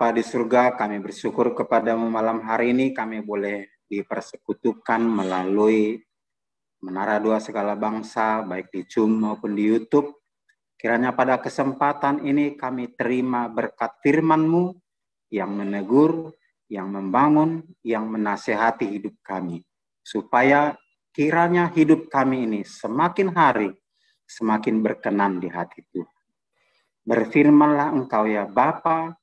Bapa di surga, kami bersyukur kepadamu malam hari ini kami boleh dipersekutukan melalui Menara Dua Segala Bangsa, baik di Zoom maupun di YouTube. Kiranya pada kesempatan ini kami terima berkat firman-Mu yang menegur, yang membangun, yang menasehati hidup kami. Supaya kiranya hidup kami ini semakin hari, semakin berkenan di hati Tuhan. Berfirmanlah Engkau ya Bapa,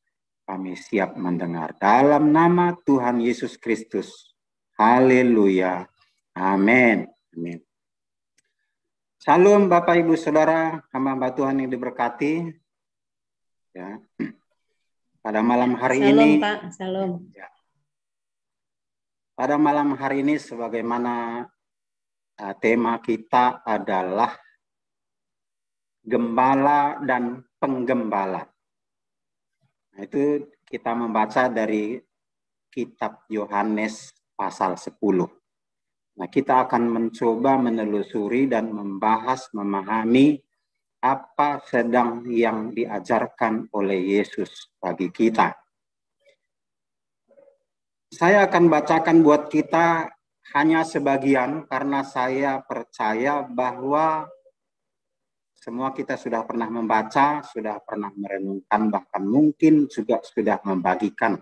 kami siap mendengar dalam nama Tuhan Yesus Kristus. Haleluya. Amin. Amin. Salam Bapak Ibu Saudara, hamba Tuhan yang diberkati. Ya. Pada malam hari ini. Pak. Salam. Ya. Pada malam hari ini sebagaimana tema kita adalah gembala dan penggembala. Nah, itu kita membaca dari kitab Yohanes pasal 10. Nah, kita akan mencoba menelusuri dan membahas, memahami apa sedang yang diajarkan oleh Yesus bagi kita. Saya akan bacakan buat kita hanya sebagian karena saya percaya bahwa semua kita sudah pernah membaca, sudah pernah merenungkan, bahkan mungkin juga sudah membagikan.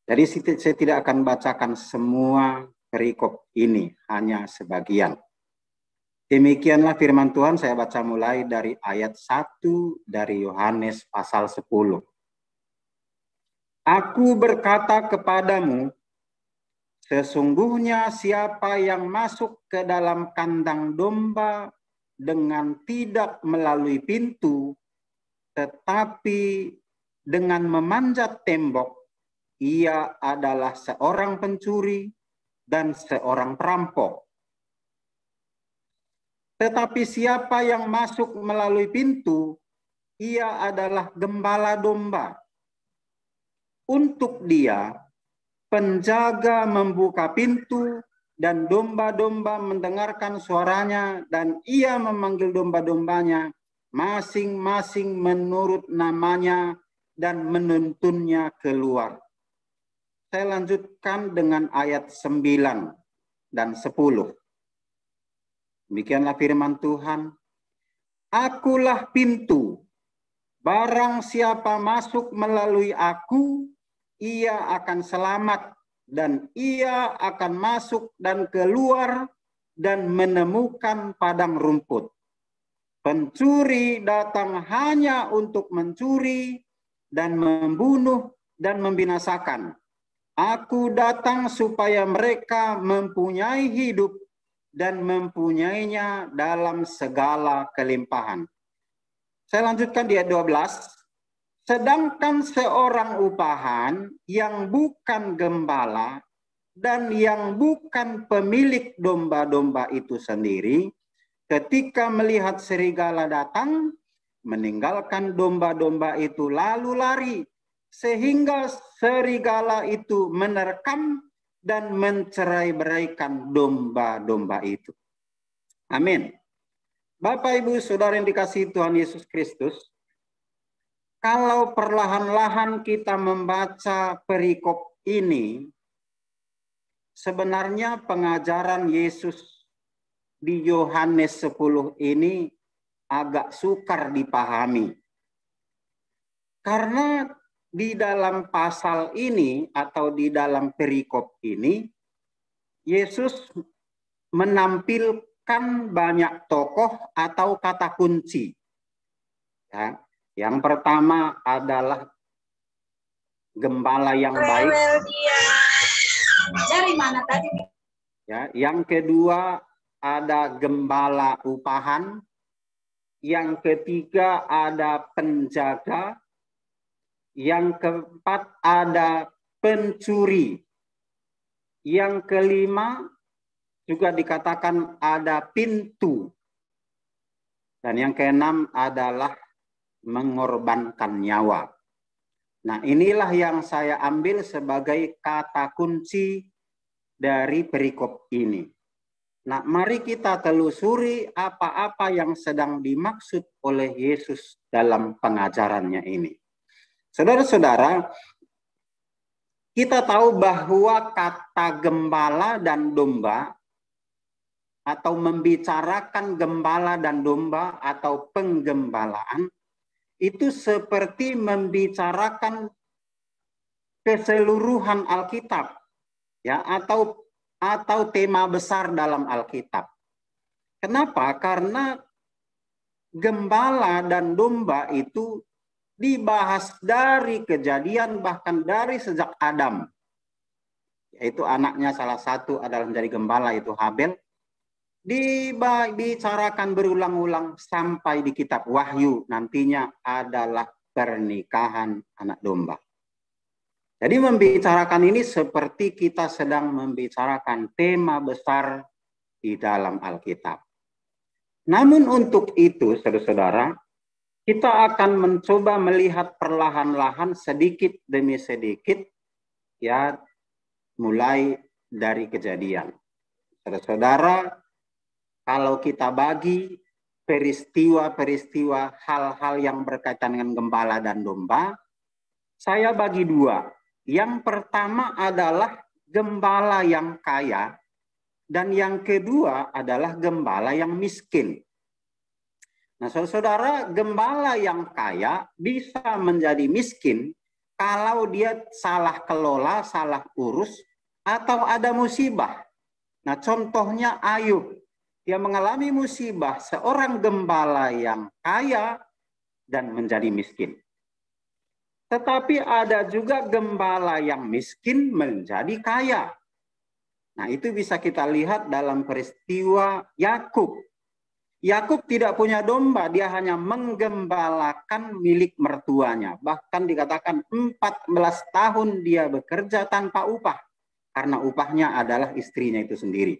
Jadi saya tidak akan bacakan semua perikop ini, hanya sebagian. Demikianlah firman Tuhan, saya baca mulai dari ayat 1 dari Yohanes pasal 10. Aku berkata kepadamu, sesungguhnya siapa yang masuk ke dalam kandang domba dengan tidak melalui pintu, tetapi dengan memanjat tembok, ia adalah seorang pencuri dan seorang perampok. Tetapi siapa yang masuk melalui pintu, ia adalah gembala domba. Untuk dia, penjaga membuka pintu, dan domba-domba mendengarkan suaranya, dan ia memanggil domba-dombanya masing-masing menurut namanya dan menuntunnya keluar. Saya lanjutkan dengan ayat 9 dan 10. Demikianlah firman Tuhan. Akulah pintu. Barang siapa masuk melalui aku, ia akan selamat. Dan ia akan masuk dan keluar dan menemukan padang rumput. Pencuri datang hanya untuk mencuri dan membunuh dan membinasakan. Aku datang supaya mereka mempunyai hidup dan mempunyainya dalam segala kelimpahan. Saya lanjutkan di ayat 12. Sedangkan seorang upahan yang bukan gembala dan yang bukan pemilik domba-domba itu sendiri, ketika melihat serigala datang, meninggalkan domba-domba itu lalu lari, sehingga serigala itu menerkam dan mencerai-beraikan domba-domba itu. Amin. Bapak, Ibu, Saudara yang dikasihi Tuhan Yesus Kristus, kalau perlahan-lahan kita membaca perikop ini, sebenarnya pengajaran Yesus di Yohanes 10 ini agak sukar dipahami. Karena di dalam pasal ini atau di dalam perikop ini, Yesus menampilkan banyak tokoh atau kata kunci. Ya. Yang pertama adalah gembala yang baik. Dari mana tadi? Ya, yang kedua ada gembala upahan. Yang ketiga ada penjaga. Yang keempat ada pencuri. Yang kelima juga dikatakan ada pintu. Dan yang keenam adalah mengorbankan nyawa. Nah, inilah yang saya ambil sebagai kata kunci dari perikop ini. Nah, mari kita telusuri apa-apa yang sedang dimaksud oleh Yesus dalam pengajarannya ini. Saudara-saudara, kita tahu bahwa kata gembala dan domba atau membicarakan gembala dan domba atau penggembalaan itu seperti membicarakan keseluruhan Alkitab, ya, atau tema besar dalam Alkitab. Kenapa? Karena gembala dan domba itu dibahas dari Kejadian, bahkan dari sejak Adam. Yaitu anaknya salah satu adalah menjadi gembala, itu Habel. Dibicarakan berulang-ulang sampai di kitab Wahyu nantinya adalah pernikahan anak domba. Jadi membicarakan ini seperti kita sedang membicarakan tema besar di dalam Alkitab. Namun untuk itu, saudara-saudara, kita akan mencoba melihat perlahan-lahan sedikit demi sedikit, ya, mulai dari Kejadian. Saudara-saudara, kalau kita bagi peristiwa-peristiwa hal-hal yang berkaitan dengan gembala dan domba, saya bagi dua. Yang pertama adalah gembala yang kaya, dan yang kedua adalah gembala yang miskin. Nah, saudara-saudara, gembala yang kaya bisa menjadi miskin kalau dia salah kelola, salah urus, atau ada musibah. Nah, contohnya Ayub. Dia mengalami musibah, seorang gembala yang kaya dan menjadi miskin. Tetapi ada juga gembala yang miskin menjadi kaya. Nah, itu bisa kita lihat dalam peristiwa Yakub. Yakub tidak punya domba, dia hanya menggembalakan milik mertuanya. Bahkan dikatakan 14 tahun dia bekerja tanpa upah, karena upahnya adalah istrinya itu sendiri.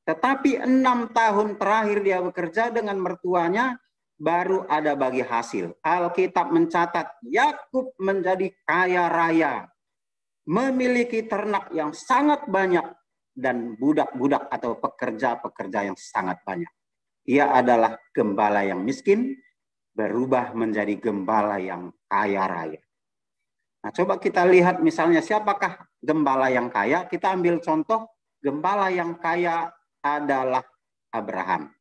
Tetapi 6 tahun terakhir dia bekerja dengan mertuanya, baru ada bagi hasil. Alkitab mencatat Yakub menjadi kaya raya, memiliki ternak yang sangat banyak, dan budak-budak atau pekerja-pekerja yang sangat banyak. Ia adalah gembala yang miskin, berubah menjadi gembala yang kaya raya. Nah, coba kita lihat misalnya siapakah gembala yang kaya. Kita ambil contoh, gembala yang kaya adalah Abraham.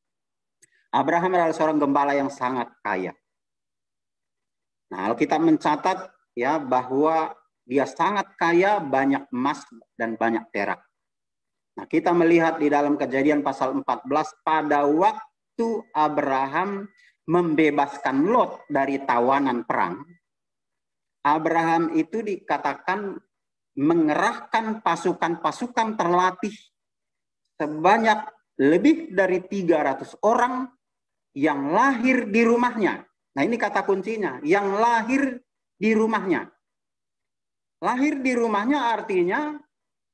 Abraham adalah seorang gembala yang sangat kaya. Nah, Alkitab mencatat ya bahwa dia sangat kaya, banyak emas dan banyak perak. Nah, kita melihat di dalam Kejadian pasal 14, pada waktu Abraham membebaskan Lot dari tawanan perang, Abraham itu dikatakan mengerahkan pasukan-pasukan terlatih sebanyak lebih dari 300 orang yang lahir di rumahnya. Nah, ini kata kuncinya, yang lahir di rumahnya. Lahir di rumahnya artinya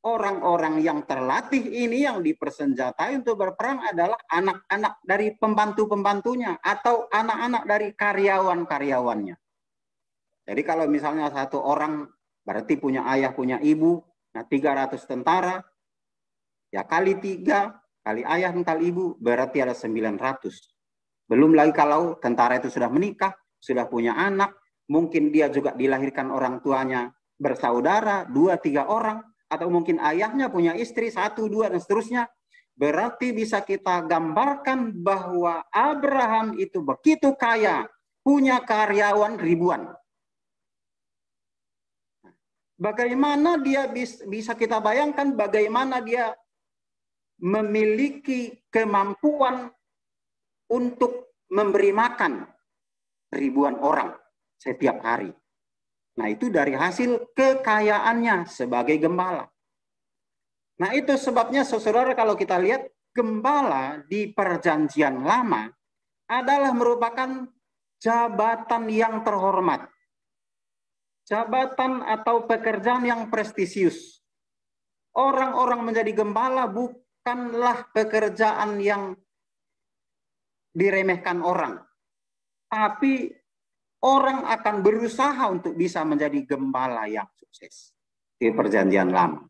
orang-orang yang terlatih ini yang dipersenjatai untuk berperang adalah anak-anak dari pembantu-pembantunya atau anak-anak dari karyawan-karyawannya. Jadi kalau misalnya satu orang berarti punya ayah, punya ibu, nah 300 tentara, ya kali 3, kali ayah, kali ibu, berarti ada 900. Belum lagi kalau tentara itu sudah menikah, sudah punya anak, mungkin dia juga dilahirkan orang tuanya bersaudara, 2-3 orang, atau mungkin ayahnya punya istri 1-2 dan seterusnya. Berarti bisa kita gambarkan bahwa Abraham itu begitu kaya, punya karyawan ribuan. Bagaimana dia bisa kita bayangkan bagaimana dia memiliki kemampuan untuk memberi makan ribuan orang setiap hari. Nah, itu dari hasil kekayaannya sebagai gembala. Nah, itu sebabnya saudara kalau kita lihat gembala di Perjanjian Lama adalah merupakan jabatan yang terhormat. Jabatan atau pekerjaan yang prestisius. Orang-orang menjadi gembala bukanlah pekerjaan yang diremehkan orang. Tapi orang akan berusaha untuk bisa menjadi gembala yang sukses di Perjanjian Lama.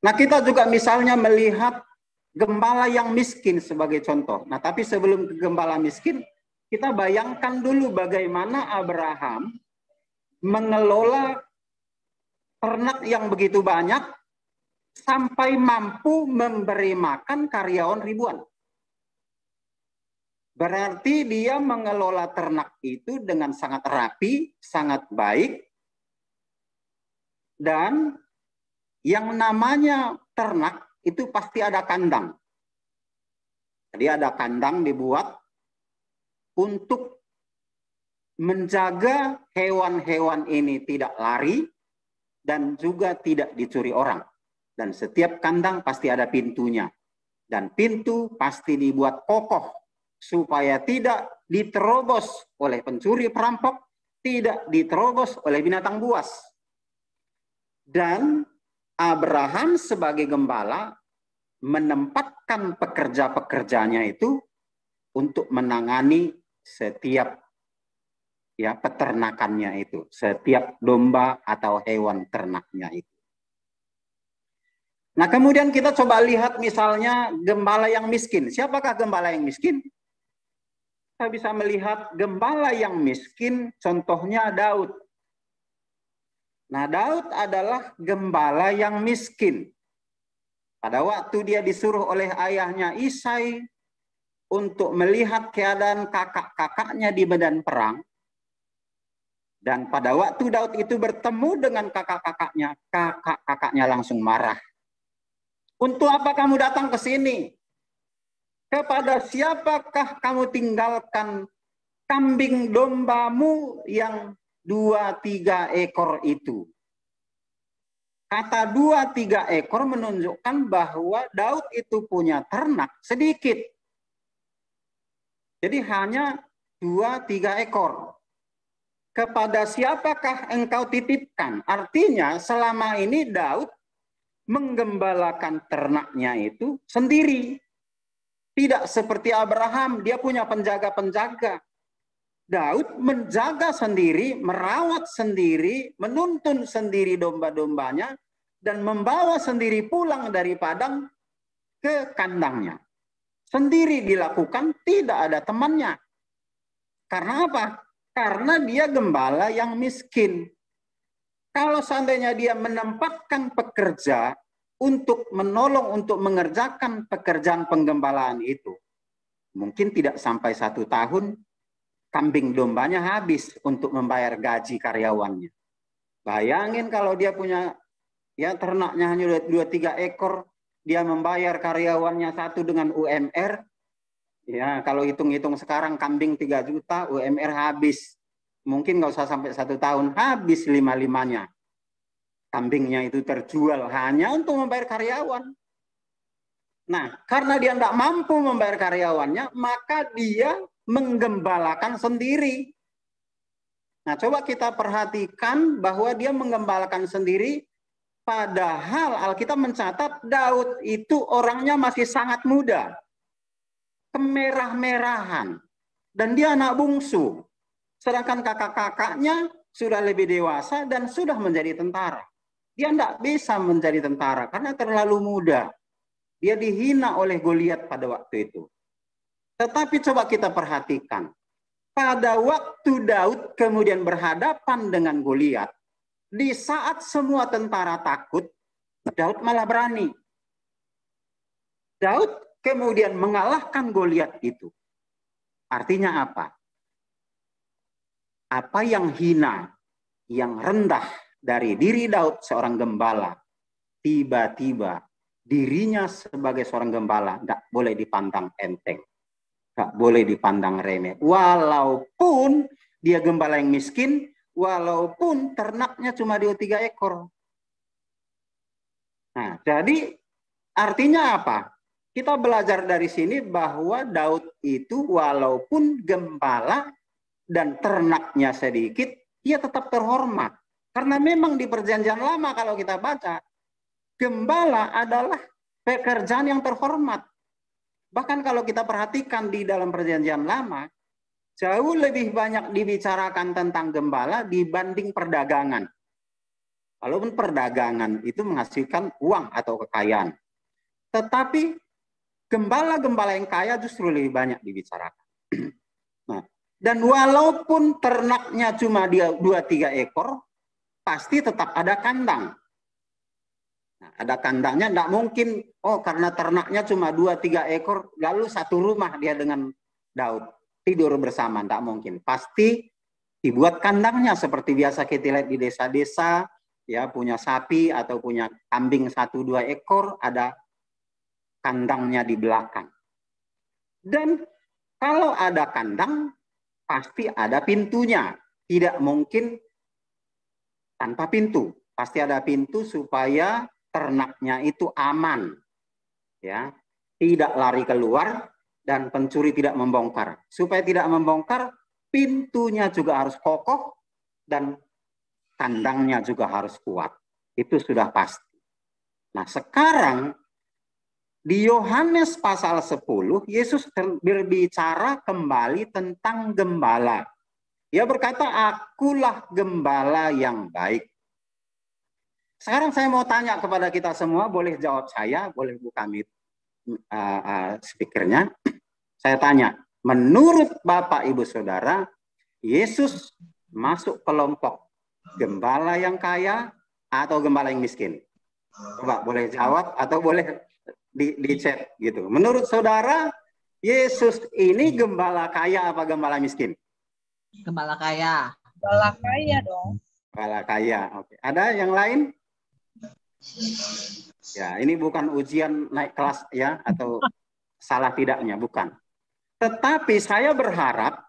Nah, kita juga misalnya melihat gembala yang miskin sebagai contoh. Nah, tapi sebelum ke gembala miskin, kita bayangkan dulu bagaimana Abraham mengelola ternak yang begitu banyak sampai mampu memberi makan karyawan ribuan. Berarti dia mengelola ternak itu dengan sangat rapi, sangat baik, dan yang namanya ternak itu pasti ada kandang. Jadi ada kandang dibuat untuk menjaga hewan-hewan ini tidak lari dan juga tidak dicuri orang. Dan setiap kandang pasti ada pintunya. Dan pintu pasti dibuat kokoh supaya tidak diterobos oleh pencuri perampok, tidak diterobos oleh binatang buas. Dan Abraham sebagai gembala menempatkan pekerja-pekerjanya itu untuk menangani setiap peternakannya itu, setiap domba atau hewan ternaknya itu. Nah, kemudian kita coba lihat misalnya gembala yang miskin. Siapakah gembala yang miskin? Kita bisa melihat gembala yang miskin, contohnya Daud. Nah, Daud adalah gembala yang miskin. Pada waktu dia disuruh oleh ayahnya Isai untuk melihat keadaan kakak-kakaknya di medan perang, dan pada waktu Daud itu bertemu dengan kakak-kakaknya langsung marah. Untuk apa kamu datang ke sini? Kepada siapakah kamu tinggalkan kambing dombamu yang 2-3 ekor itu? Kata 2-3 ekor menunjukkan bahwa Daud itu punya ternak sedikit. Jadi hanya 2-3 ekor. Kepada siapakah engkau titipkan? Artinya selama ini Daud menggembalakan ternaknya itu sendiri. Tidak seperti Abraham, dia punya penjaga-penjaga. Daud menjaga sendiri, merawat sendiri, menuntun sendiri domba-dombanya, dan membawa sendiri pulang dari padang ke kandangnya. Sendiri dilakukan, tidak ada temannya. Karena apa? Karena dia gembala yang miskin. Kalau seandainya dia menempatkan pekerja untuk menolong, untuk mengerjakan pekerjaan penggembalaan itu, mungkin tidak sampai 1 tahun, kambing dombanya habis untuk membayar gaji karyawannya. Bayangin kalau dia punya ternaknya hanya 2-3 ekor, dia membayar karyawannya 1 dengan UMR. Ya, kalau hitung-hitung sekarang kambing 3 juta, UMR habis. Mungkin nggak usah sampai 1 tahun, habis 5-5-nya. Kambingnya itu terjual hanya untuk membayar karyawan. Nah, karena dia tidak mampu membayar karyawannya, maka dia menggembalakan sendiri. Nah, coba kita perhatikan bahwa dia menggembalakan sendiri, padahal Alkitab mencatat Daud itu orangnya masih sangat muda, kemerah-merahan, dan dia anak bungsu. Sedangkan kakak-kakaknya sudah lebih dewasa dan sudah menjadi tentara. Dia tidak bisa menjadi tentara karena terlalu muda. Dia dihina oleh Goliat pada waktu itu. Tetapi coba kita perhatikan. Pada waktu Daud kemudian berhadapan dengan Goliat, di saat semua tentara takut, Daud malah berani. Daud kemudian mengalahkan Goliat itu. Artinya apa? Apa yang hina, yang rendah dari diri Daud seorang gembala, tiba-tiba dirinya sebagai seorang gembala nggak boleh dipandang enteng, nggak boleh dipandang remeh. Walaupun dia gembala yang miskin, walaupun ternaknya cuma 2-3 ekor. Nah, jadi artinya apa? Kita belajar dari sini bahwa Daud itu walaupun gembala dan ternaknya sedikit, dia tetap terhormat. Karena memang di Perjanjian Lama kalau kita baca, gembala adalah pekerjaan yang terhormat. Bahkan kalau kita perhatikan di dalam Perjanjian Lama, jauh lebih banyak dibicarakan tentang gembala dibanding perdagangan. Walaupun perdagangan itu menghasilkan uang atau kekayaan. Tetapi gembala-gembala yang kaya justru lebih banyak dibicarakan. Nah, Dan walaupun ternaknya cuma dia 2-3 ekor, pasti tetap ada kandang. Nah, ada kandangnya, tidak mungkin, oh karena ternaknya cuma 2-3 ekor, lalu satu rumah dia dengan Daud. Tidur bersama, tidak mungkin. Pasti dibuat kandangnya seperti biasa kita lihat di desa-desa, ya punya sapi atau punya kambing 1-2 ekor, ada kandangnya di belakang. Dan kalau ada kandang, pasti ada pintunya. Tidak mungkin tanpa pintu. Pasti ada pintu supaya ternaknya itu aman. Ya, tidak lari keluar dan pencuri tidak membongkar. Supaya tidak membongkar, pintunya juga harus kokoh dan kandangnya juga harus kuat. Itu sudah pasti. Nah, sekarang di Yohanes pasal 10, Yesus berbicara kembali tentang gembala. Dia berkata, akulah gembala yang baik. Sekarang saya mau tanya kepada kita semua, boleh jawab saya, boleh buka speakernya. Saya tanya, menurut Bapak Ibu Saudara, Yesus masuk kelompok gembala yang kaya atau gembala yang miskin? Coba boleh jawab atau boleh di chat gitu. Menurut saudara, Yesus ini gembala kaya apa gembala miskin? Gembala kaya. Gembala kaya dong. Gembala kaya. Oke. Ada yang lain? Ya, ini bukan ujian naik kelas ya atau salah tidaknya, bukan. Tetapi saya berharap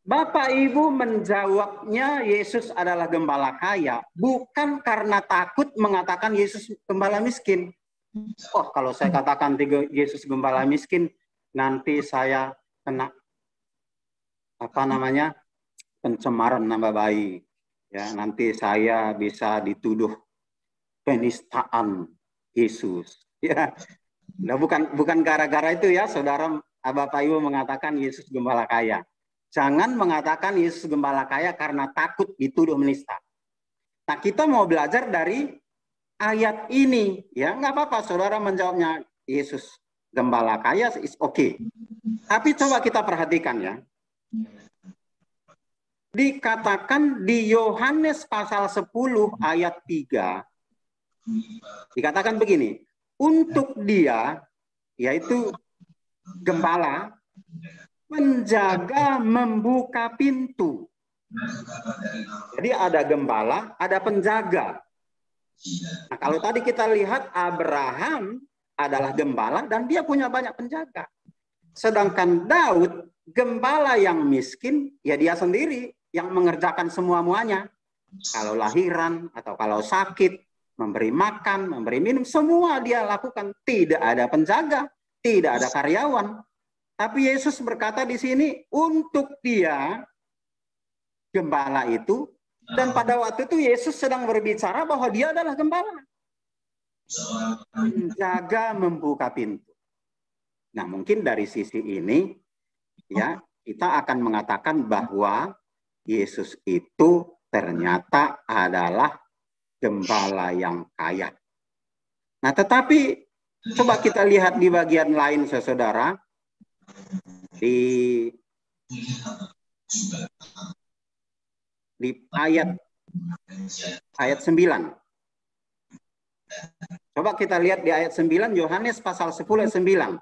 Bapak Ibu menjawabnya Yesus adalah gembala kaya bukan karena takut mengatakan Yesus gembala miskin. Oh, kalau saya katakan Yesus gembala miskin, nanti saya kena pencemaran nama baik. Ya, nanti saya bisa dituduh penistaan Yesus. Ya, nah, bukan gara-gara itu ya, saudara Bapak Ibu mengatakan Yesus gembala kaya. Jangan mengatakan Yesus gembala kaya karena takut dituduh menista. Nah, kita mau belajar dari ayat ini, ya nggak apa-apa saudara menjawabnya Yesus gembala kaya, is oke. Tapi coba kita perhatikan ya. Dikatakan di Yohanes pasal 10 ayat 3, dikatakan begini, untuk dia, yaitu gembala, menjaga membuka pintu. Jadi ada gembala, ada penjaga. Nah, kalau tadi kita lihat Abraham adalah gembala dan dia punya banyak penjaga. Sedangkan Daud, gembala yang miskin, ya dia sendiri yang mengerjakan semua-muanya. Kalau lahiran atau kalau sakit, memberi makan, memberi minum, semua dia lakukan. Tidak ada penjaga, tidak ada karyawan. Tapi Yesus berkata di sini, untuk dia, gembala itu, dan pada waktu itu Yesus sedang berbicara bahwa dia adalah gembala. Menjaga membuka pintu. Nah, mungkin dari sisi ini, ya kita akan mengatakan bahwa Yesus itu ternyata adalah gembala yang kaya. Nah, tetapi coba kita lihat di bagian lain, saudara, di ayat 9. Coba kita lihat di ayat 9, Yohanes pasal 10 ayat 9.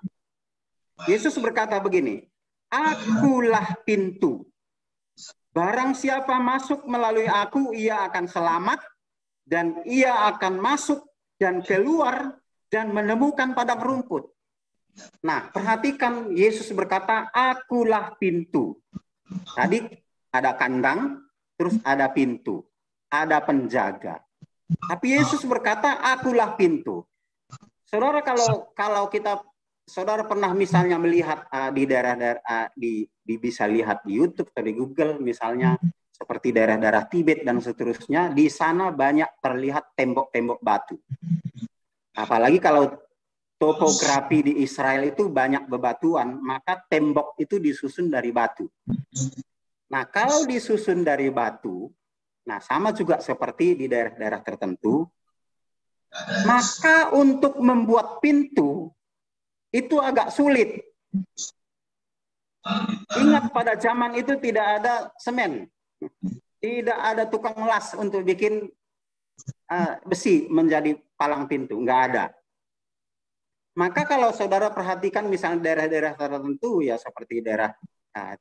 Yesus berkata begini, akulah pintu. Barang siapa masuk melalui aku, ia akan selamat, dan ia akan masuk dan keluar dan menemukan padang rumput. Nah, perhatikan Yesus berkata, akulah pintu. Tadi ada kandang, terus ada pintu, ada penjaga. Tapi Yesus berkata, akulah pintu. Saudara, kalau kita, saudara pernah misalnya melihat di daerah-daerah, bisa lihat di YouTube atau di Google misalnya, seperti daerah-daerah Tibet dan seterusnya, di sana banyak terlihat tembok-tembok batu. Apalagi kalau topografi di Israel itu banyak bebatuan, maka tembok itu disusun dari batu. Nah, kalau disusun dari batu, nah sama juga seperti di daerah-daerah tertentu, maka untuk membuat pintu itu agak sulit. Ingat pada zaman itu tidak ada semen. Tidak ada tukang las untuk bikin besi menjadi palang pintu. Nggak ada. Maka kalau saudara perhatikan misalnya daerah-daerah tertentu ya seperti daerah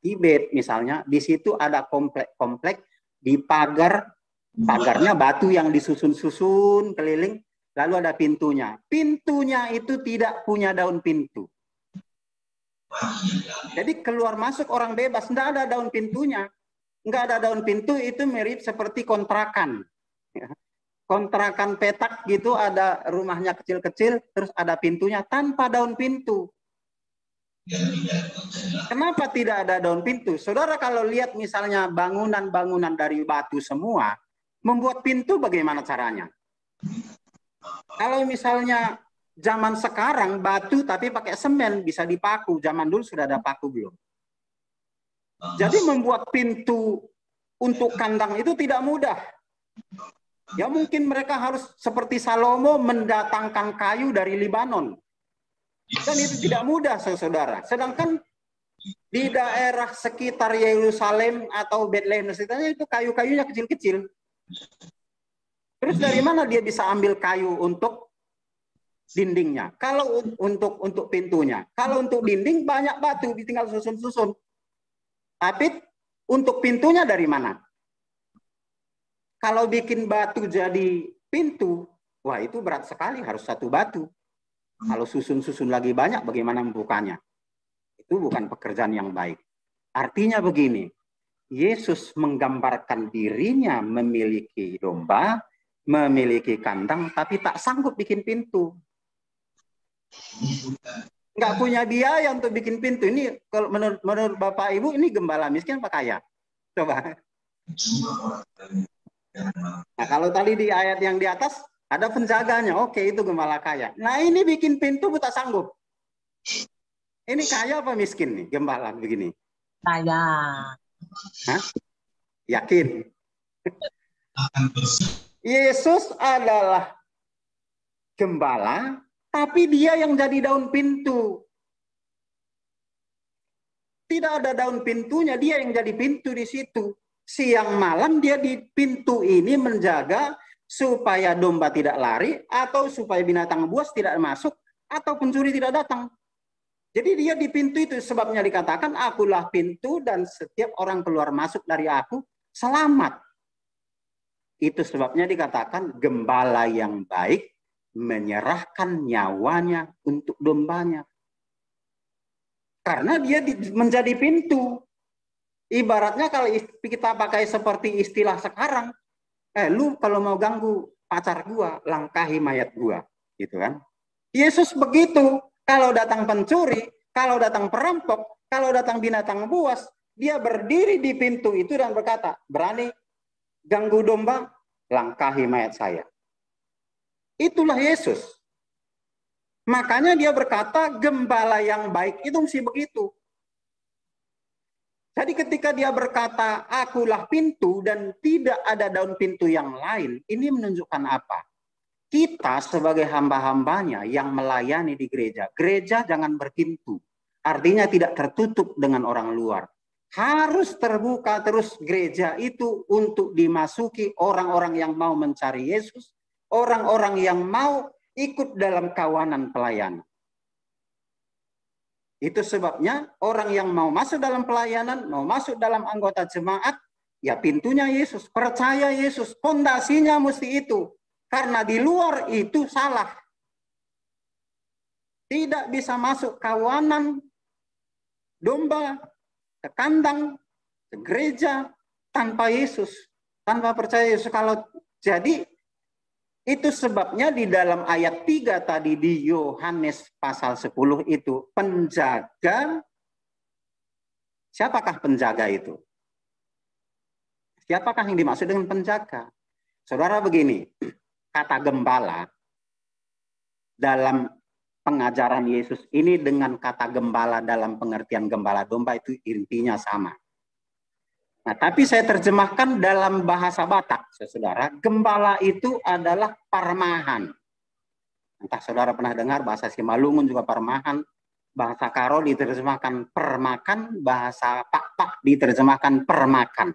Tibet misalnya, di situ ada komplek-komplek di pagarnya batu yang disusun-susun keliling, lalu ada pintunya. Pintunya itu tidak punya daun pintu. Jadi keluar masuk orang bebas, nggak ada daun pintunya. Nggak ada daun pintu, itu mirip seperti kontrakan. Kontrakan petak gitu, ada rumahnya kecil-kecil, terus ada pintunya tanpa daun pintu. Kenapa tidak ada daun pintu? Saudara kalau lihat misalnya bangunan-bangunan dari batu semua, membuat pintu bagaimana caranya? Kalau misalnya zaman sekarang batu tapi pakai semen bisa dipaku, zaman dulu sudah ada paku belum? Jadi membuat pintu untuk kandang itu tidak mudah. Ya mungkin mereka harus seperti Salomo mendatangkan kayu dari Libanon. Dan itu tidak mudah, saudara. Sedangkan di daerah sekitar Yerusalem atau Bethlehem, itu kayu-kayunya kecil-kecil. Terus dari mana dia bisa ambil kayu untuk dindingnya? Kalau untuk pintunya, kalau untuk dinding banyak batu, tinggal susun-susun. Tapi untuk pintunya dari mana? Kalau bikin batu jadi pintu, wah itu berat sekali, harus satu batu. Kalau susun-susun lagi banyak, bagaimana membukanya? Itu bukan pekerjaan yang baik. Artinya begini, Yesus menggambarkan dirinya memiliki domba, memiliki kandang, tapi tak sanggup bikin pintu. Nggak punya biaya untuk bikin pintu. Ini kalau menurut Bapak Ibu, ini gembala miskin apa kaya? Coba. Nah, kalau tadi di ayat yang di atas, ada penjaganya, oke itu gembala kaya. Nah ini bikin pintu tak sanggup. Ini kaya apa miskin nih gembala begini? Kaya. Hah? Yakin? Yesus adalah gembala, tapi dia yang jadi daun pintu. Tidak ada daun pintunya, dia yang jadi pintu di situ. Siang malam dia di pintu ini menjaga supaya domba tidak lari, atau supaya binatang buas tidak masuk, atau pencuri tidak datang. Jadi dia di pintu itu, sebabnya dikatakan, akulah pintu dan setiap orang keluar masuk dari aku selamat. Itu sebabnya dikatakan gembala yang baik menyerahkan nyawanya untuk dombanya. Karena dia menjadi pintu. Ibaratnya kalau kita pakai seperti istilah sekarang, lu kalau mau ganggu pacar gua, langkahi mayat gua, gitu kan? Yesus begitu. Kalau datang pencuri, kalau datang perampok, kalau datang binatang buas, dia berdiri di pintu itu dan berkata, berani ganggu domba, langkahi mayat saya. Itulah Yesus. Makanya dia berkata, gembala yang baik itu mesti begitu. Jadi ketika dia berkata, akulah pintu dan tidak ada daun pintu yang lain, ini menunjukkan apa? Kita sebagai hamba-hambanya yang melayani di gereja, gereja jangan berpintu. Artinya tidak tertutup dengan orang luar. Harus terbuka terus gereja itu untuk dimasuki orang-orang yang mau mencari Yesus, orang-orang yang mau ikut dalam kawanan pelayanan. Itu sebabnya orang yang mau masuk dalam pelayanan, mau masuk dalam anggota jemaat, ya pintunya Yesus, percaya Yesus, fondasinya mesti itu. Karena di luar itu salah. Tidak bisa masuk kawanan domba, ke kandang, ke gereja, tanpa Yesus. Tanpa percaya Yesus. Kalau jadi, itu sebabnya di dalam ayat 3 tadi di Yohanes pasal 10 itu, penjaga, siapakah penjaga itu? Siapakah yang dimaksud dengan penjaga? Saudara begini, kata gembala dalam pengajaran Yesus ini dengan kata gembala dalam pengertian gembala domba itu intinya sama. Nah, tapi saya terjemahkan dalam bahasa Batak, saudara. Gembala itu adalah parmahan. Entah saudara pernah dengar bahasa Simalungun juga parmahan. bahasa Karo diterjemahkan permakan, bahasa Pak diterjemahkan permakan.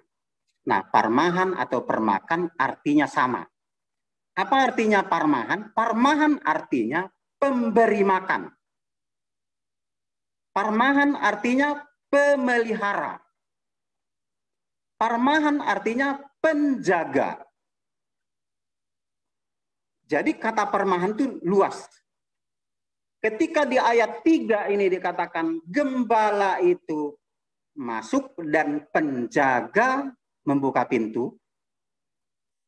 Nah, parmahan atau permakan artinya sama. Apa artinya parmahan? Parmahan artinya pemberi makan. Parmahan artinya pemelihara. Parmahan artinya penjaga. Jadi kata parmahan itu luas. Ketika di ayat 3 ini dikatakan gembala itu masuk dan penjaga membuka pintu.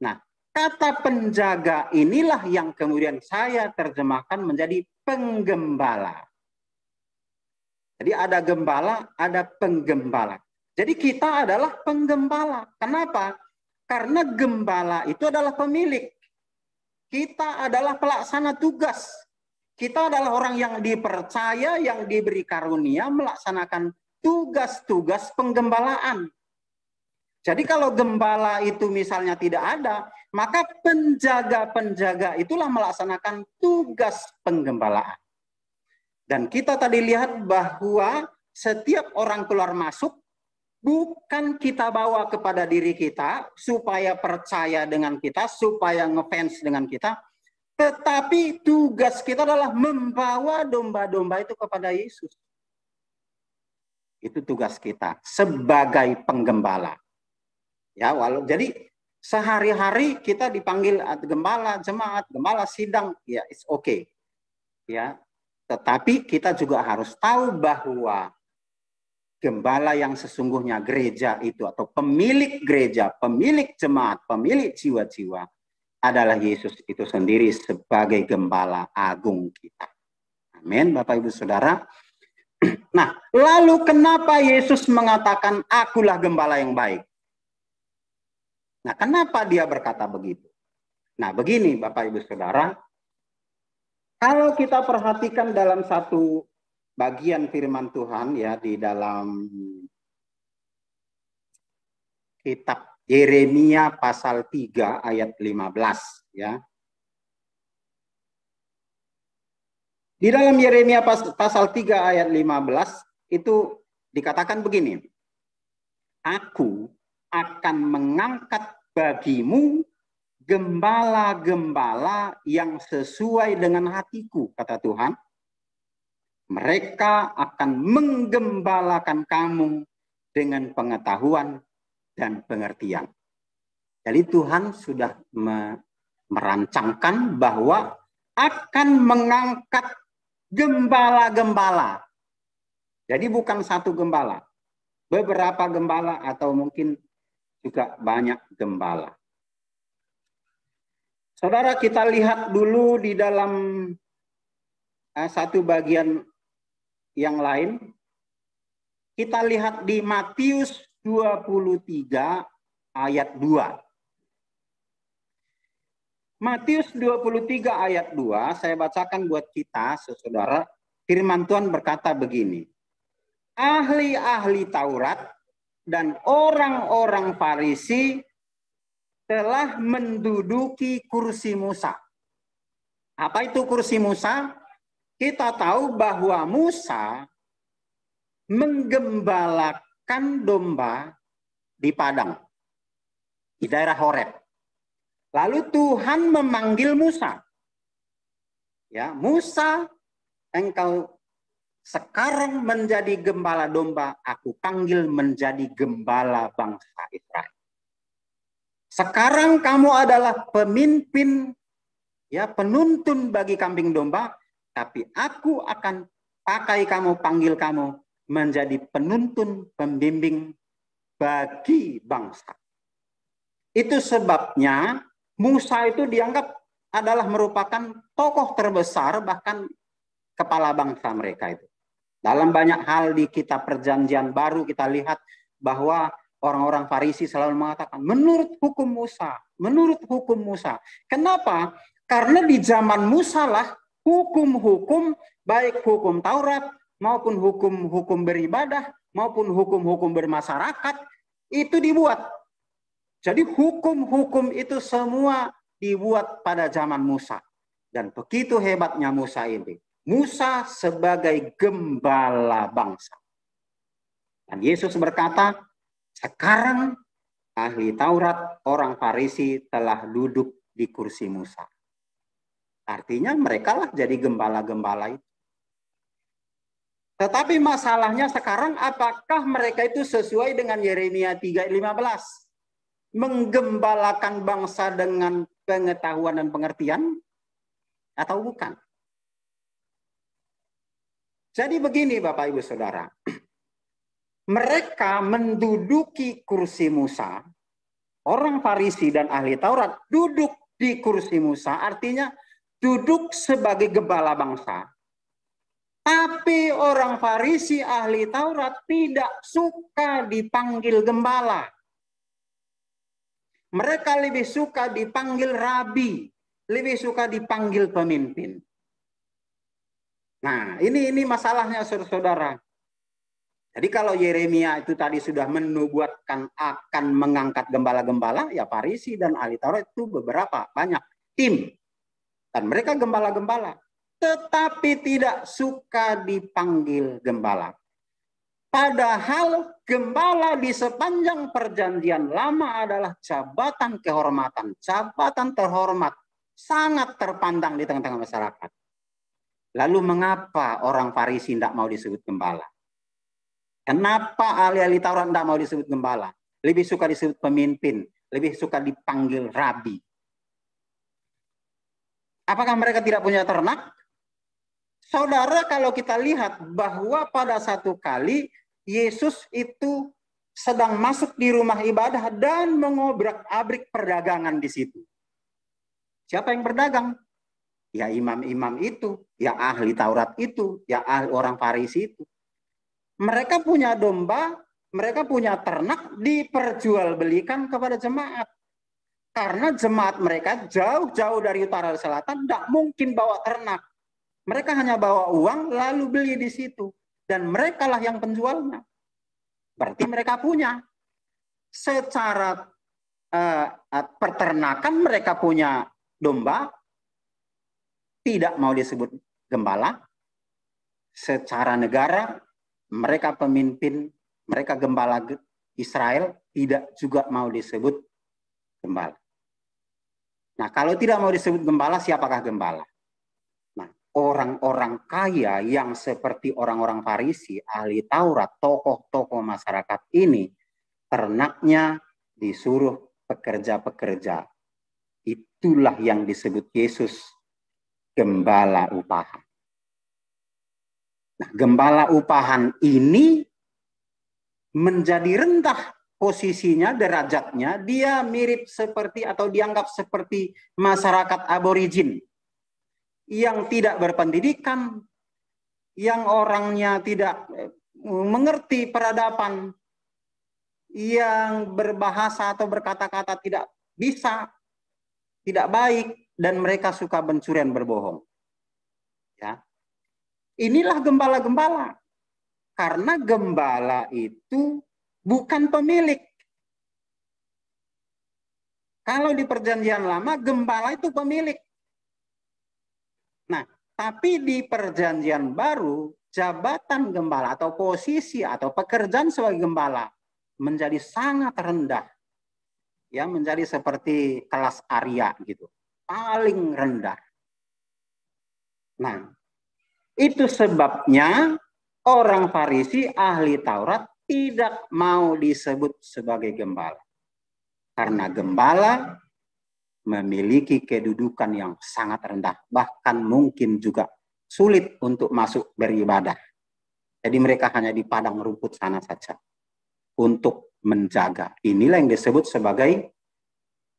Nah, kata penjaga inilah yang kemudian saya terjemahkan menjadi penggembala. Jadi ada gembala, ada penggembala. Jadi kita adalah penggembala. Kenapa? Karena gembala itu adalah pemilik. Kita adalah pelaksana tugas. Kita adalah orang yang dipercaya, yang diberi karunia melaksanakan tugas-tugas penggembalaan. Jadi kalau gembala itu misalnya tidak ada, maka penjaga-penjaga itulah melaksanakan tugas penggembalaan. Dan kita tadi lihat bahwa setiap orang keluar masuk, bukan kita bawa kepada diri kita, supaya percaya dengan kita, supaya ngefans dengan kita, tetapi tugas kita adalah membawa domba-domba itu kepada Yesus. Itu tugas kita sebagai penggembala. Ya, jadi sehari-hari kita dipanggil gembala, jemaat, gembala sidang, ya it's okay. Ya, tetapi kita juga harus tahu bahwa gembala yang sesungguhnya gereja itu atau pemilik gereja, pemilik jemaat, pemilik jiwa-jiwa adalah Yesus itu sendiri sebagai gembala agung kita. Amin, Bapak Ibu Saudara. Nah, lalu kenapa Yesus mengatakan akulah gembala yang baik? Nah, kenapa dia berkata begitu? Nah, begini Bapak Ibu Saudara, kalau kita perhatikan dalam satu bagian firman Tuhan ya di dalam kitab Yeremia pasal 3 ayat 15 ya. Di dalam Yeremia pasal 3 ayat 15 itu dikatakan begini. Aku akan mengangkat bagimu gembala-gembala yang sesuai dengan hatiku, kata Tuhan. Mereka akan menggembalakan kamu dengan pengetahuan dan pengertian. Jadi Tuhan sudah merancangkan bahwa akan mengangkat gembala-gembala. Jadi bukan satu gembala, beberapa gembala atau mungkin juga banyak gembala. Saudara, kita lihat dulu di dalam satu bagian yang lain. Kita lihat di Matius 23 ayat 2. Matius 23 ayat 2, saya bacakan buat kita, saudara. Firman Tuhan berkata begini. Ahli-ahli Taurat dan orang-orang Farisi telah menduduki kursi Musa. Apa itu kursi Musa? Kita tahu bahwa Musa menggembalakan domba di padang, di daerah Horeb. Lalu Tuhan memanggil Musa. Ya, Musa, engkau sekarang menjadi gembala domba, aku panggil menjadi gembala bangsa Israel. Sekarang kamu adalah pemimpin, ya, penuntun bagi kambing domba, tapi aku akan pakai kamu, panggil kamu menjadi penuntun, pembimbing bagi bangsa. Itu sebabnya Musa itu dianggap adalah merupakan tokoh terbesar, bahkan kepala bangsa mereka itu. Dalam banyak hal di kitab Perjanjian Baru kita lihat bahwa orang-orang Farisi selalu mengatakan menurut hukum Musa, menurut hukum Musa. Kenapa? Karena di zaman Musa lah hukum-hukum, baik hukum Taurat maupun hukum-hukum beribadah maupun hukum-hukum bermasyarakat itu dibuat. Jadi hukum-hukum itu semua dibuat pada zaman Musa. Dan begitu hebatnya Musa ini. Musa sebagai gembala bangsa. Dan Yesus berkata, sekarang ahli Taurat, orang Farisi telah duduk di kursi Musa. Artinya mereka lah jadi gembala-gembala itu. Tetapi masalahnya sekarang, apakah mereka itu sesuai dengan Yeremia 3:15? Menggembalakan bangsa dengan pengetahuan dan pengertian? Atau bukan? Jadi begini Bapak Ibu Saudara. Mereka menduduki kursi Musa. Orang Farisi dan ahli Taurat duduk di kursi Musa. Artinya duduk sebagai gembala bangsa. Tapi orang Farisi ahli Taurat tidak suka dipanggil gembala. Mereka lebih suka dipanggil rabi. Lebih suka dipanggil pemimpin. Nah, ini masalahnya saudara-saudara. Jadi kalau Yeremia itu tadi sudah menubuatkan akan mengangkat gembala-gembala, ya Farisi dan ahli Taurat itu beberapa, banyak tim. Dan mereka gembala-gembala. Tetapi tidak suka dipanggil gembala. Padahal gembala di sepanjang perjanjian lama adalah jabatan kehormatan, jabatan terhormat, sangat terpandang di tengah-tengah masyarakat. Lalu mengapa orang Farisi tidak mau disebut gembala? Kenapa ahli-ahli Taurat tidak mau disebut gembala? Lebih suka disebut pemimpin, lebih suka dipanggil rabi. Apakah mereka tidak punya ternak? Saudara, kalau kita lihat bahwa pada satu kali Yesus itu sedang masuk di rumah ibadah dan mengobrak-abrik perdagangan di situ. Siapa yang berdagang? Ya imam-imam itu, ya ahli Taurat itu, ya ahli orang Farisi itu. Mereka punya domba, mereka punya ternak, diperjualbelikan kepada jemaat. Karena jemaat mereka jauh-jauh dari utara dan selatan, tidak mungkin bawa ternak. Mereka hanya bawa uang, lalu beli di situ. Dan mereka lah yang penjualnya. Berarti mereka punya. Secara peternakan mereka punya domba, tidak mau disebut gembala. Secara negara, mereka pemimpin, mereka gembala Israel, tidak juga mau disebut gembala. Nah, kalau tidak mau disebut gembala, siapakah gembala? Nah, orang-orang kaya yang seperti orang-orang Farisi, ahli Taurat, tokoh-tokoh masyarakat ini, ternaknya disuruh pekerja-pekerja. Itulah yang disebut Yesus gembala upahan. Nah, gembala upahan ini menjadi rendah posisinya, derajatnya. Dia mirip seperti atau dianggap seperti masyarakat aborigin yang tidak berpendidikan, yang orangnya tidak mengerti peradaban, yang berbahasa atau berkata-kata tidak bisa, tidak baik, dan mereka suka pencurian berbohong. Ya. Inilah gembala-gembala. Karena gembala itu bukan pemilik. Kalau di perjanjian lama, gembala itu pemilik. Nah, tapi di perjanjian baru, jabatan gembala atau posisi atau pekerjaan sebagai gembala menjadi sangat rendah. Ya, menjadi seperti kelas Arya gitu. Paling rendah. Nah, itu sebabnya orang Farisi ahli Taurat tidak mau disebut sebagai gembala. Karena gembala memiliki kedudukan yang sangat rendah. Bahkan mungkin juga sulit untuk masuk beribadah. Jadi mereka hanya di padang rumput sana saja. Untuk menjaga. Inilah yang disebut sebagai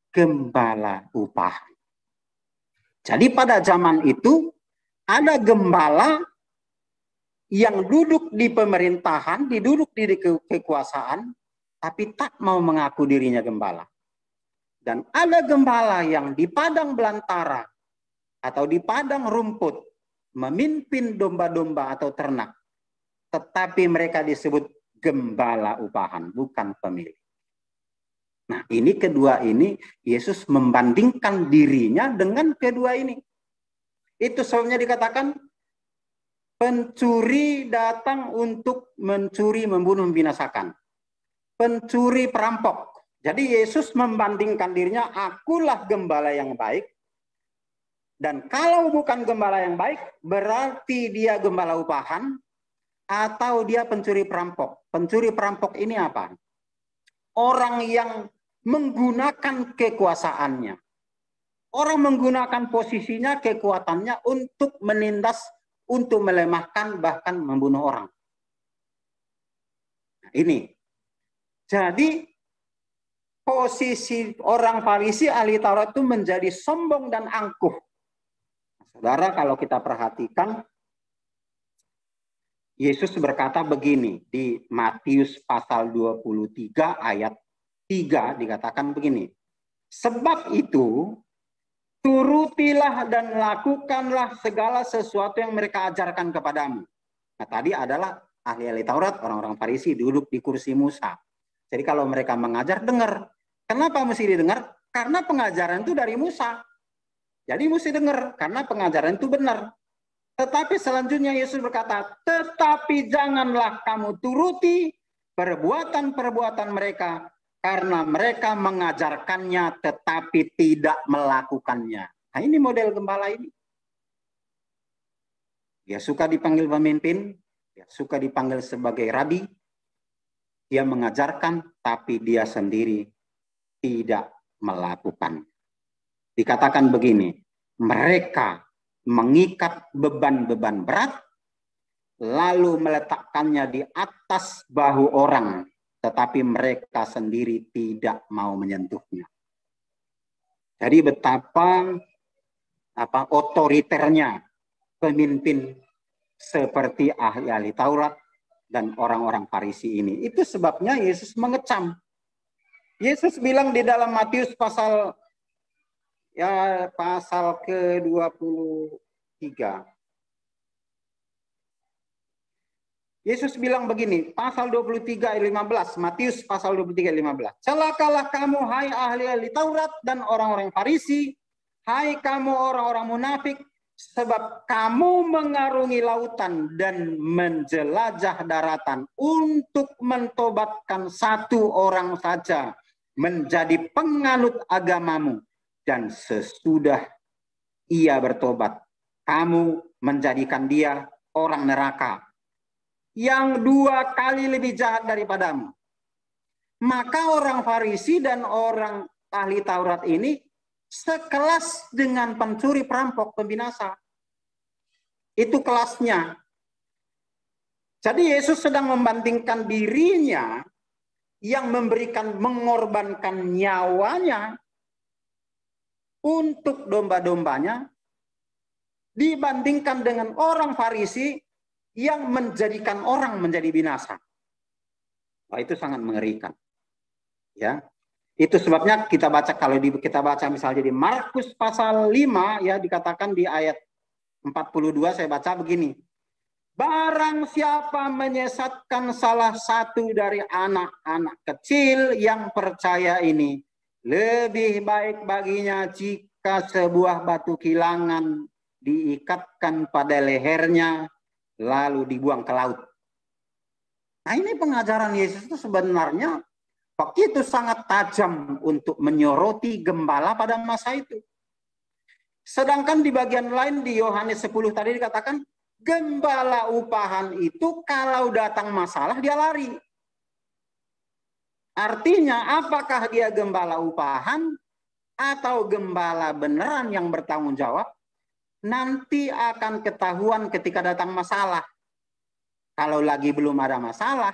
gembala upahan. Jadi pada zaman itu ada gembala yang duduk di pemerintahan, duduk di kekuasaan, tapi tak mau mengaku dirinya gembala. Dan ada gembala yang di padang belantara atau di padang rumput memimpin domba-domba atau ternak, tetapi mereka disebut gembala upahan, bukan pemilik. Nah, ini kedua ini Yesus membandingkan dirinya dengan kedua ini. Itu sebabnya dikatakan Pencuri datang untuk mencuri, membunuh, membinasakan. Pencuri, perampok. Jadi Yesus membandingkan dirinya, akulah gembala yang baik. Dan kalau bukan gembala yang baik, berarti dia gembala upahan atau dia pencuri perampok. Pencuri perampok ini apa? Orang yang menggunakan kekuasaannya. Orang menggunakan posisinya, kekuatannya untuk menindas, untuk melemahkan, bahkan membunuh orang. Nah, ini. Jadi posisi orang Farisi, ahli Taurat itu menjadi sombong dan angkuh. Saudara, kalau kita perhatikan, Yesus berkata begini di Matius pasal 23 ayat 3 dikatakan begini. Sebab itu, turutilah dan lakukanlah segala sesuatu yang mereka ajarkan kepadamu. Nah, tadi adalah ahli-ahli Taurat, orang-orang Farisi duduk di kursi Musa. Jadi kalau mereka mengajar, dengar. Kenapa mesti didengar? Karena pengajaran itu dari Musa. Jadi mesti dengar, karena pengajaran itu benar. Tetapi selanjutnya Yesus berkata, tetapi janganlah kamu turuti perbuatan-perbuatan mereka, karena mereka mengajarkannya tetapi tidak melakukannya. Nah, ini model gembala ini. Dia suka dipanggil pemimpin, dia suka dipanggil sebagai rabi, dia mengajarkan tapi dia sendiri tidak melakukan. Dikatakan begini, mereka mengikat beban-beban berat, lalu meletakkannya di atas bahu orang, tetapi mereka sendiri tidak mau menyentuhnya. Jadi betapa otoriternya pemimpin seperti ahli-ahli Taurat dan orang-orang Farisi ini. Itu sebabnya Yesus mengecam. Yesus bilang di dalam Matius pasal ke-23. Yesus bilang begini, pasal 23 ayat 15, Matius pasal 23 ayat 15. Celakalah kamu hai ahli-ahli Taurat dan orang-orang Farisi, hai kamu orang-orang munafik, sebab kamu mengarungi lautan dan menjelajah daratan untuk mentobatkan satu orang saja menjadi penganut agamamu. Dan sesudah ia bertobat, kamu menjadikan dia orang neraka yang 2 kali lebih jahat daripadamu. Maka orang Farisi dan orang ahli Taurat ini sekelas dengan pencuri, perampok, pembinasa. Itu kelasnya. Jadi Yesus sedang membandingkan dirinya yang mengorbankan nyawanya untuk domba-dombanya dibandingkan dengan orang Farisi yang menjadikan orang menjadi binasa. Wah, itu sangat mengerikan. Ya. Itu sebabnya kita baca, kalau kita baca misalnya di Markus pasal 5 ya, dikatakan di ayat 42, saya baca begini. Barang siapa menyesatkan salah satu dari anak-anak kecil yang percaya ini, lebih baik baginya jika sebuah batu kilangan diikatkan pada lehernya lalu dibuang ke laut. Nah, ini pengajaran Yesus itu sebenarnya begitu sangat tajam untuk menyoroti gembala pada masa itu. Sedangkan di bagian lain di Yohanes 10 tadi dikatakan gembala upahan itu kalau datang masalah dia lari. Artinya apakah dia gembala upahan atau gembala beneran yang bertanggung jawab, nanti akan ketahuan ketika datang masalah. Kalau lagi belum ada masalah,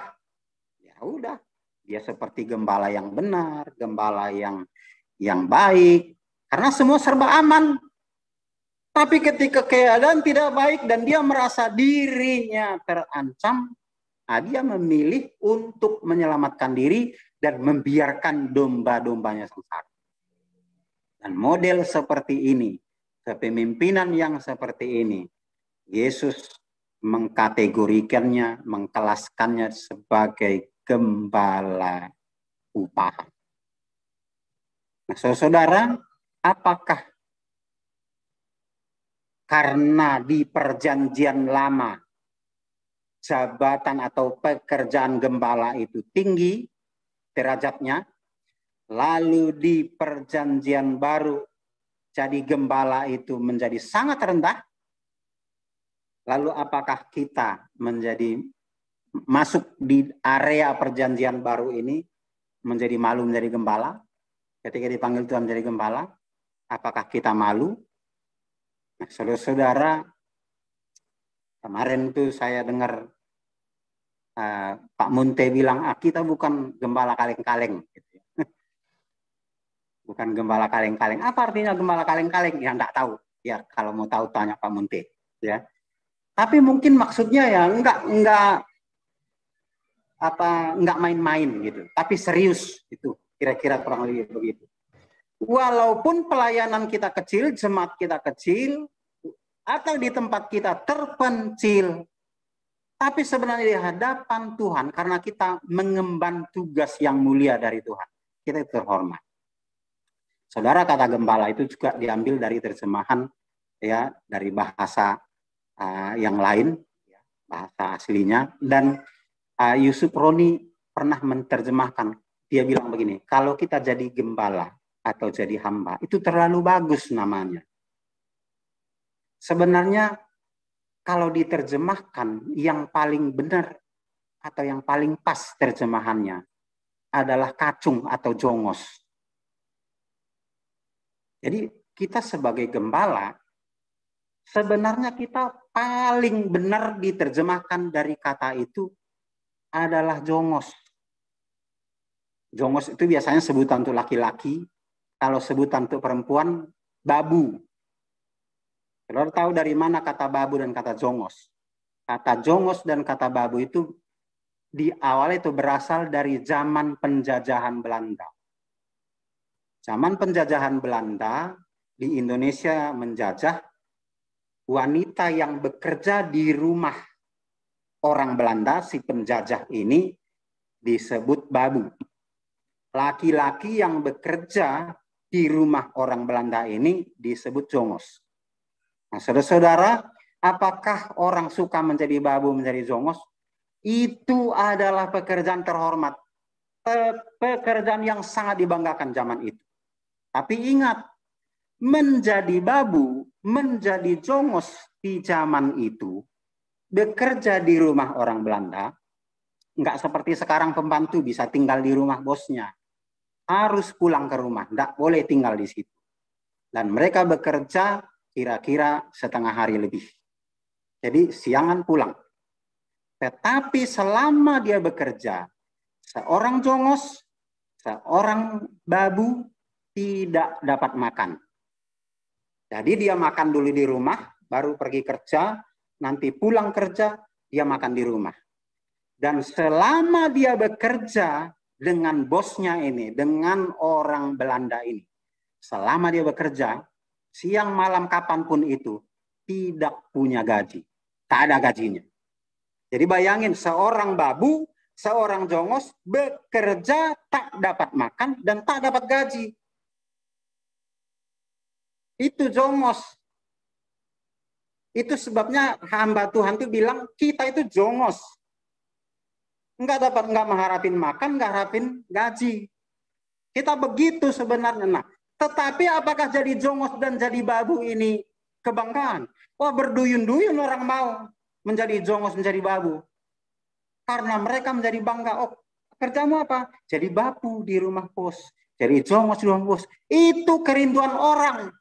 ya udah, dia seperti gembala yang benar, gembala yang baik, karena semua serba aman. Tapi ketika keadaan tidak baik dan dia merasa dirinya terancam, nah dia memilih untuk menyelamatkan diri dan membiarkan domba-dombanya sengsara. Dan model seperti ini, kepemimpinan yang seperti ini, Yesus mengkategorikannya, mengkelaskannya sebagai gembala upahan. Nah, saudara, apakah karena di perjanjian lama jabatan atau pekerjaan gembala itu tinggi derajatnya, lalu di perjanjian baru jadi gembala itu menjadi sangat rendah, lalu apakah kita masuk di area perjanjian baru ini menjadi malu menjadi gembala? Ketika dipanggil Tuhan menjadi gembala, apakah kita malu? Nah, saudara-saudara, kemarin tuh saya dengar Pak Munte bilang, kita bukan gembala kaleng-kaleng. Bukan gembala kaleng-kaleng. Apa artinya gembala kaleng-kaleng? Ya enggak tahu. Ya kalau mau tahu tanya Pak Munte. Ya. Tapi mungkin maksudnya ya enggak main-main gitu. Tapi serius itu. Kira-kira kurang lebih begitu. Walaupun pelayanan kita kecil, jemaat kita kecil, atau di tempat kita terpencil, tapi sebenarnya di hadapan Tuhan, karena kita mengemban tugas yang mulia dari Tuhan, kita terhormat. Saudara, kata gembala itu juga diambil dari terjemahan ya dari bahasa yang lain, bahasa aslinya. Dan Yusuf Roni pernah menerjemahkan. Dia bilang begini, kalau kita jadi gembala atau jadi hamba, itu terlalu bagus namanya. Sebenarnya kalau diterjemahkan yang paling benar atau yang paling pas terjemahannya adalah kacung atau jongos. Jadi kita sebagai gembala, sebenarnya kita paling benar diterjemahkan dari kata itu adalah jongos. Jongos itu biasanya sebutan untuk laki-laki, kalau sebutan untuk perempuan, babu. Saudara tahu dari mana kata babu dan kata jongos? Kata jongos dan kata babu itu di awal itu berasal dari zaman penjajahan Belanda. Zaman penjajahan Belanda di Indonesia menjajah, wanita yang bekerja di rumah orang Belanda, si penjajah ini disebut babu. Laki-laki yang bekerja di rumah orang Belanda ini disebut jongos. Nah, saudara-saudara, apakah orang suka menjadi babu, menjadi jongos? Itu adalah pekerjaan terhormat. Pekerjaan yang sangat dibanggakan zaman itu. Tapi ingat, menjadi babu, menjadi jongos di zaman itu, bekerja di rumah orang Belanda, nggak seperti sekarang pembantu bisa tinggal di rumah bosnya. Harus pulang ke rumah, nggak boleh tinggal di situ. Dan mereka bekerja kira-kira setengah hari lebih. Jadi siangan pulang. Tetapi selama dia bekerja, seorang jongos, seorang babu tidak dapat makan. Jadi dia makan dulu di rumah, baru pergi kerja, nanti pulang kerja, dia makan di rumah. Dan selama dia bekerja dengan bosnya ini, dengan orang Belanda ini, selama dia bekerja, siang malam kapanpun itu, tidak punya gaji. Tak ada gajinya. Jadi bayangin seorang babu, seorang jongos bekerja tak dapat makan dan tak dapat gaji. Itu jongos. Itu sebabnya hamba Tuhan itu bilang kita itu jongos. Enggak mengharapin makan, enggak harapin gaji. Kita begitu sebenarnya. Nah, tetapi apakah jadi jongos dan jadi babu ini kebanggaan? Wah, berduyun-duyun orang mau menjadi jongos, menjadi babu. Karena mereka menjadi bangga. Oh, kerjamu apa? Jadi babu di rumah bos. Jadi jongos di rumah bos. Itu kerinduan orang.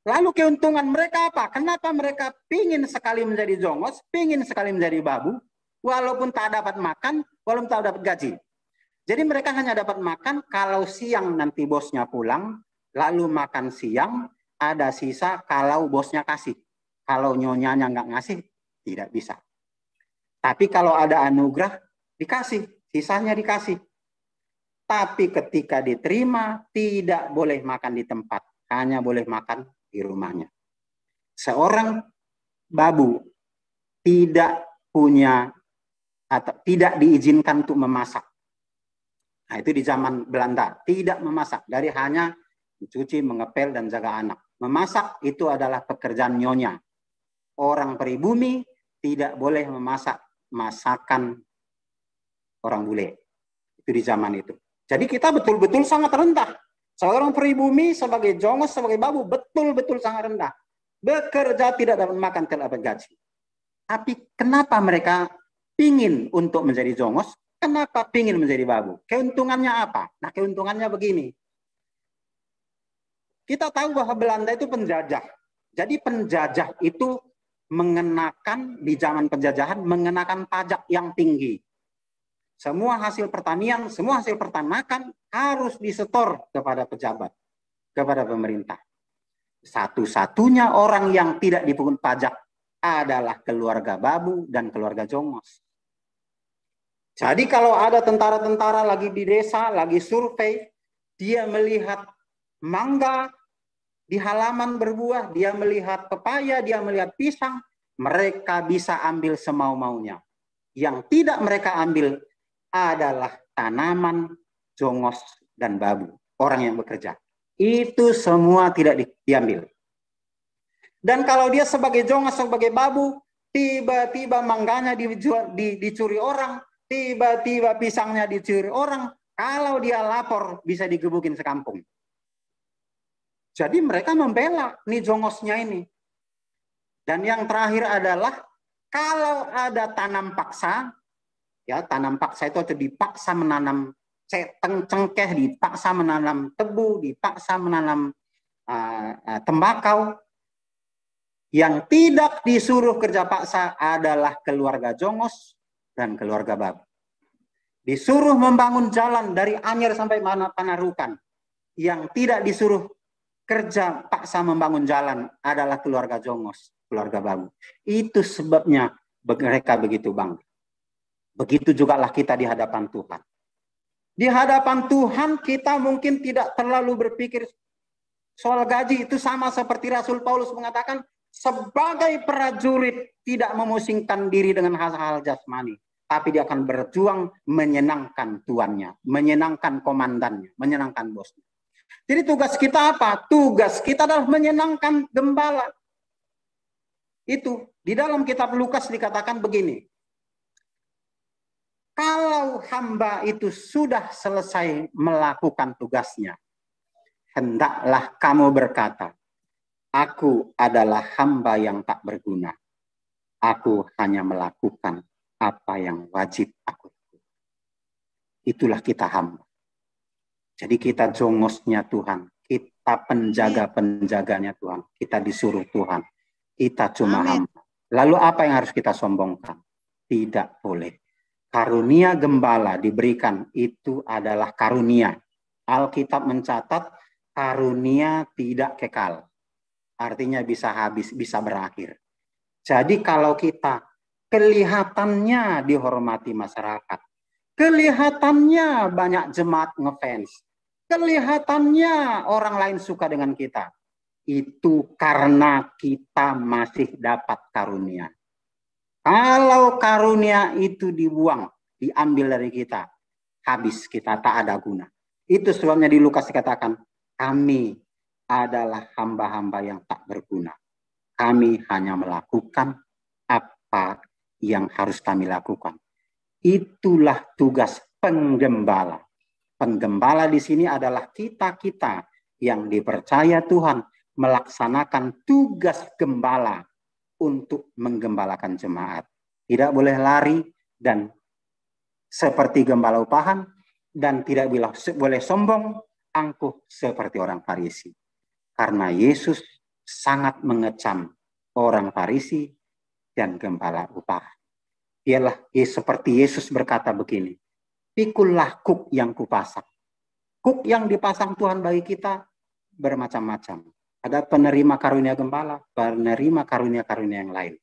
Lalu keuntungan mereka apa? Kenapa mereka pingin sekali menjadi jongos, pingin sekali menjadi babu, walaupun tak dapat makan, walaupun tak dapat gaji. Jadi mereka hanya dapat makan kalau siang nanti bosnya pulang, lalu makan siang, ada sisa kalau bosnya kasih. Kalau nyonyanya nggak ngasih, tidak bisa. Tapi kalau ada anugerah, dikasih, sisanya dikasih. Tapi ketika diterima, tidak boleh makan di tempat, hanya boleh makan di rumahnya. Seorang babu tidak punya atau tidak diizinkan untuk memasak. Nah, itu di zaman Belanda, tidak memasak, dari hanya mencuci, mengepel, dan jaga anak. Memasak itu adalah pekerjaan nyonya. Orang pribumi tidak boleh memasak masakan orang bule. Itu di zaman itu. Jadi kita betul-betul sangat rendah. Seorang pribumi sebagai jongos, sebagai babu, betul-betul sangat rendah. Bekerja tidak dapat makan, tidak dapat gaji. Tapi kenapa mereka pingin untuk menjadi jongos? Kenapa pingin menjadi babu? Keuntungannya apa? Nah, keuntungannya begini. Kita tahu bahwa Belanda itu penjajah. Jadi penjajah itu mengenakan, di zaman penjajahan, mengenakan pajak yang tinggi. Semua hasil pertanian, semua hasil peternakan harus disetor kepada pejabat, kepada pemerintah. Satu-satunya orang yang tidak dipungut pajak adalah keluarga babu dan keluarga jongos. Jadi kalau ada tentara-tentara lagi di desa, lagi survei, dia melihat mangga di halaman berbuah, dia melihat pepaya, dia melihat pisang, mereka bisa ambil semau-maunya. Yang tidak mereka ambil adalah tanaman, jongos, dan babu. Orang yang bekerja. Itu semua tidak diambil. Dan kalau dia sebagai jongos, sebagai babu, tiba-tiba mangganya dicuri orang, tiba-tiba pisangnya dicuri orang, kalau dia lapor bisa digebukin sekampung. Jadi mereka membela nih jongosnya ini. Dan yang terakhir adalah kalau ada tanam paksa, ya tanam paksa itu dipaksa menanam cengkeh, dipaksa menanam tebu, dipaksa menanam tembakau. Yang tidak disuruh kerja paksa adalah keluarga jongos dan keluarga babu. Disuruh membangun jalan dari Anyer sampai Panarukan. Yang tidak disuruh kerja paksa membangun jalan adalah keluarga jongos, keluarga babu. Itu sebabnya mereka begitu bangga. Begitu jugalah kita di hadapan Tuhan. Di hadapan Tuhan kita mungkin tidak terlalu berpikir soal gaji. Itu sama seperti Rasul Paulus mengatakan, sebagai prajurit tidak memusingkan diri dengan hal-hal jasmani. Tapi dia akan berjuang menyenangkan tuannya, menyenangkan komandannya, menyenangkan bosnya. Jadi tugas kita apa? Tugas kita adalah menyenangkan gembala. Itu di dalam kitab Lukas dikatakan begini. Kalau hamba itu sudah selesai melakukan tugasnya, hendaklah kamu berkata, aku adalah hamba yang tak berguna. Aku hanya melakukan apa yang wajib aku lakukan. Itulah kita hamba. Jadi kita jongosnya Tuhan. Kita penjaga-penjaganya Tuhan. Kita disuruh Tuhan. Kita cuma hamba. Lalu apa yang harus kita sombongkan? Tidak boleh. Karunia gembala diberikan itu adalah karunia. Alkitab mencatat karunia tidak kekal. Artinya bisa habis, bisa berakhir. Jadi kalau kita kelihatannya dihormati masyarakat, kelihatannya banyak jemaat ngefans, kelihatannya orang lain suka dengan kita, itu karena kita masih dapat karunia. Kalau karunia itu dibuang, diambil dari kita, habis kita tak ada guna. Itu sebabnya di Lukas dikatakan, kami adalah hamba-hamba yang tak berguna. Kami hanya melakukan apa yang harus kami lakukan. Itulah tugas penggembala. Penggembala di sini adalah kita-kita yang dipercaya Tuhan melaksanakan tugas gembala untuk menggembalakan jemaat. Tidak boleh lari dan seperti gembala upahan dan tidak boleh sombong, angkuh seperti orang Farisi. Karena Yesus sangat mengecam orang Farisi dan gembala upahan. Ialah seperti Yesus berkata begini, pikullah kuk yang kupasang. Kuk yang dipasang Tuhan bagi kita bermacam-macam. Ada penerima karunia gembala, penerima karunia-karunia yang lain.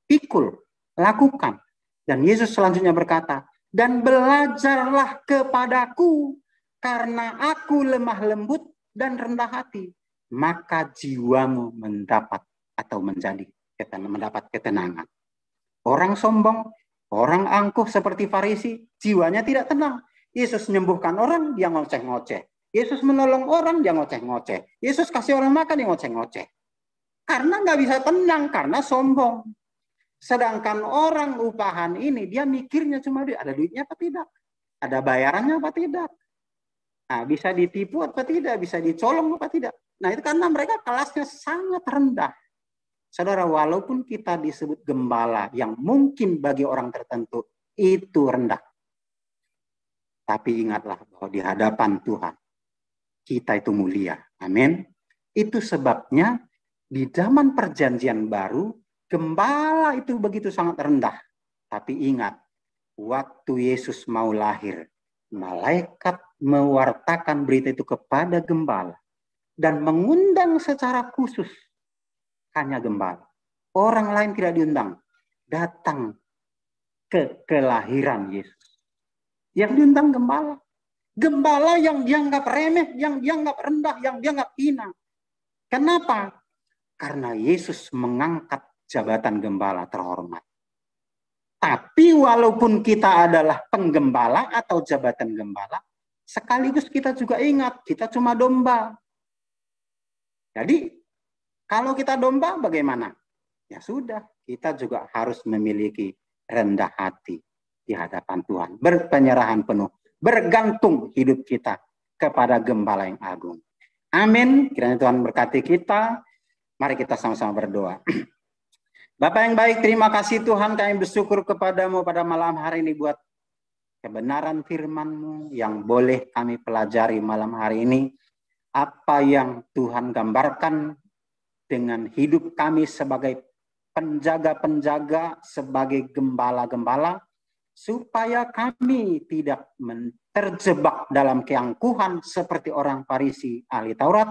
Pikul, lakukan. Dan Yesus selanjutnya berkata, dan belajarlah kepadaku, karena aku lemah lembut dan rendah hati. Maka jiwamu mendapat ketenangan. Orang sombong, orang angkuh seperti Farisi, jiwanya tidak tenang. Yesus menyembuhkan orang, dia ngoceh-ngoceh. Yesus menolong orang, dia ngoceh-ngoceh. Yesus kasih orang makan, dia ngoceh-ngoceh. Karena nggak bisa tenang, karena sombong. Sedangkan orang upahan ini, dia mikirnya cuma ada duitnya apa tidak? Ada bayarannya apa tidak? Nah, bisa ditipu apa tidak? Bisa dicolong apa tidak? Nah, itu karena mereka kelasnya sangat rendah. Saudara, walaupun kita disebut gembala yang mungkin bagi orang tertentu itu rendah. Tapi ingatlah bahwa di hadapan Tuhan, kita itu mulia. Amin. Itu sebabnya di zaman perjanjian baru, gembala itu begitu sangat rendah. Tapi ingat, waktu Yesus mau lahir, malaikat mewartakan berita itu kepada gembala dan mengundang secara khusus hanya gembala. Orang lain tidak diundang. Datang ke kelahiran Yesus. Yang diundang gembala. Gembala yang dianggap remeh, yang dianggap rendah, yang dianggap hina. Kenapa? Karena Yesus mengangkat jabatan gembala terhormat. Tapi walaupun kita adalah penggembala atau jabatan gembala, sekaligus kita juga ingat, kita cuma domba. Jadi, kalau kita domba bagaimana? Ya sudah, kita juga harus memiliki rendah hati di hadapan Tuhan. Berpenyerahan penuh. Bergantung hidup kita kepada gembala yang agung. Amin. Kiranya Tuhan berkati kita. Mari kita sama-sama berdoa. Bapak yang baik, terima kasih Tuhan, kami bersyukur kepadamu pada malam hari ini buat kebenaran firman-Mu yang boleh kami pelajari malam hari ini. Apa yang Tuhan gambarkan dengan hidup kami sebagai penjaga-penjaga, sebagai gembala-gembala, supaya kami tidak terjebak dalam keangkuhan seperti orang Farisi ahli Taurat,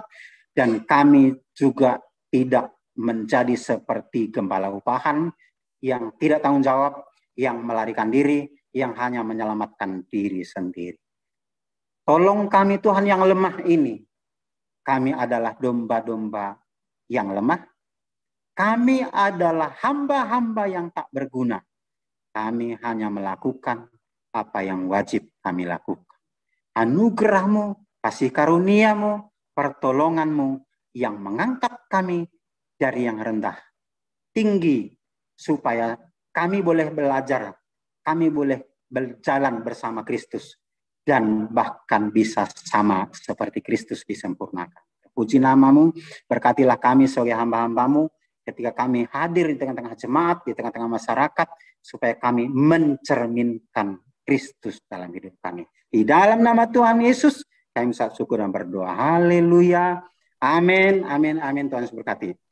dan kami juga tidak menjadi seperti gembala upahan yang tidak tanggung jawab, yang melarikan diri, yang hanya menyelamatkan diri sendiri. Tolong kami Tuhan yang lemah ini. Kami adalah domba-domba yang lemah. Kami adalah hamba-hamba yang tak berguna. Kami hanya melakukan apa yang wajib kami lakukan. Anugerah-Mu, kasih karunia-Mu, pertolongan-Mu yang mengangkat kami dari yang rendah tinggi, supaya kami boleh belajar, kami boleh berjalan bersama Kristus, dan bahkan bisa sama seperti Kristus disempurnakan. Puji nama-Mu, berkatilah kami sebagai hamba-hamba-Mu, ketika kami hadir di tengah-tengah jemaat, di tengah-tengah masyarakat, supaya kami mencerminkan Kristus dalam hidup kami. Di dalam nama Tuhan Yesus, kami syukur dan berdoa. Haleluya. Amin, amin, amin. Tuhan Yesus berkati.